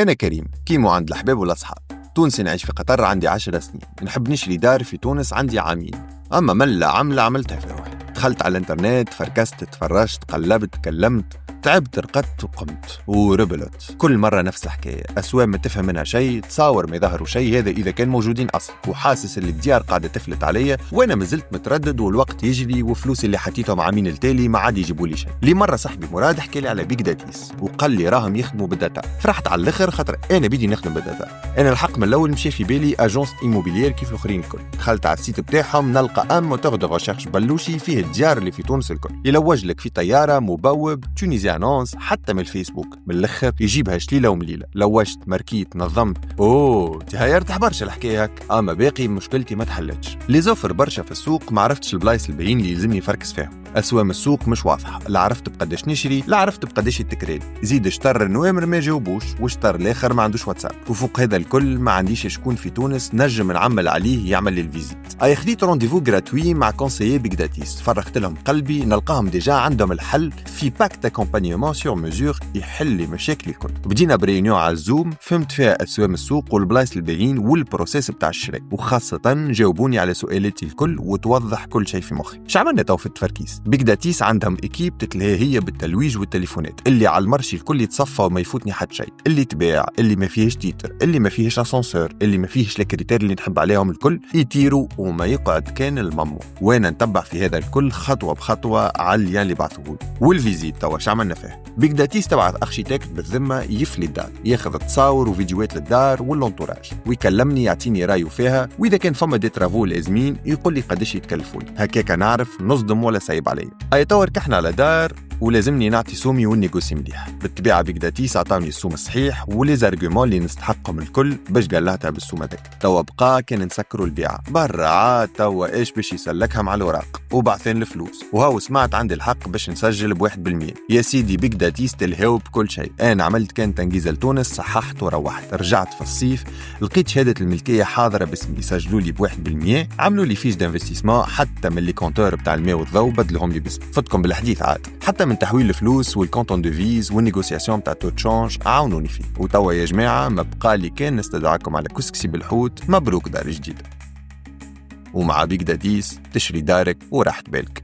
أنا كريم، كيمو عند الأحباب والأصحاب، تونسي نعيش في قطر، عندي 10 سنين، نحب نشري دار في تونس، عندي عامين. أما ملا عملة عملتها في روحي، دخلت على الانترنت، فركست، تفرجت، قلبت، كلمت، تعبت، رقدت وقمت وربلت. كل مرة نفس الحكاية، أسواق ما تفهم منها شيء، تصاور ما يظهروا شيء، هذا إذا كان موجودين أصلا، وحاسس اللي الديار قاعدة تفلت عليا وأنا مازلت متردد، والوقت يجري وفلوسي اللي حطيتهم عامين التالي ما عاد يجيبوا لي شيء. لي مرة صاحبي مراد حكى لي على بيج داتيس وقال لي راهم يخدموا بالداتا، فرحت على الآخر خاطر أنا بدي نخدم بالداتا. أنا الحق من الأول مشي في بالي أجونس إيموبيليير كيف الآخرين الكل. دخلت على السيت بتاعهم نلقى موتور دو ريشيرش بلوشي فيه الديار اللي في تونس الكل، يلوج لك في طيارة، مبوب، تونيزي أنونس، حتى من الفيسبوك. من الاخر يجيبها شليله ومليله. لوجت، ماركيت، نظمت، تهيرت برشا الحكايه هك. اما باقي مشكلتي ما تحلتش، لي زوفر برشا في السوق، ما عرفتش البلايص الباهين اللي يلزمني نفركس فيهم. اسواق السوق مش واضحه، لا عرفت بقداش نشري، لا عرفت بقداش التكرير. زيد اشتر النوامر ما جاوبوش، واشتر الاخر ما عندوش واتساب. وفوق هذا الكل ما عنديش شكون في تونس نجم نعمل عليه يعمل لي الفيزيت. اي خديت رونديفو غراتوي مع كونسيي بيج داتيس، فرغت لهم قلبي، نلقاهم ديجا عندهم الحل في باك داكومبانيومون سور ميزور يحل لي مشاكلي الكل. بدينا بريونيون على الزوم، فهمت فيها اسواق السوق والبلايص الباهين والبروسيس بتاع الشراء، وخاصه جاوبوني على سؤالاتي الكل وتوضح كل شيء في مخي. شعملنا تو في التفركيز؟ بيج داتيس عندهم اكيب تتلهي هي بالتلويج والتليفونات، اللي على المرشي الكل يتصفى وما يفوتني حد شيء، اللي تباع، اللي ما فيهش تيتر، اللي ما فيهش اسانسور، اللي ما فيهش الكريتير اللي نحب عليهم الكل، يطيروا وما يقعد كان الممو. وانا نتبع في هذا الكل خطوه بخطوه على اللي يعني بعثوه. والفيزيت توا شعملنا فيه؟ بيج داتيس تبعث اركيتكت بالذمه يفلي الدار، ياخذ تصاور وفيديوهات للدار والانتوراج، ويكلمني يعطيني رايه فيها، واذا كان فما دي ترافو لازمين يقول لي قداش يتكلفوني. هكاك نعرف نصدم ولا سايب عليا. اي توا ركحنا على دار ولازمني نعطي سومي والنيغوسي مليح. بالطبيعه بيج داتيس عطاوني السوم الصحيح ولي زارغومون اللي نستحقهم الكل باش قلعتها بالسوم هذاك. توا بقى كان نسكروا البيعه برا، عاد توا ايش باش يسلكها مع الاوراق وبعثين الفلوس، وهاو سمعت عندي الحق باش نسجل ب1%. يا سيدي بيج داتيس تلهاو بكل شيء. انا عملت كان تنجيزه لتونس، صححت وروحت، رجعت في الصيف لقيت شهاده الملكيه حاضره باسمي، سجلوا لي ب1%، عملوا لي فيش دانفستيسمون، حتى من لي كونتور بتاع الماء والضوء بدلهم لي باسمي. فتكم بالحديث عاد، حتى من تحويل الفلوس والكونتون دو فيز والنيغوسياسيون تاع تو تشانج عاونوني فيه. وتوا يا جماعه ما بقى لي كان نستدعاكم على كسكسي بالحوت. مبروك دار جديده، ومع بيج داتيس تشري دارك وراحت بالك.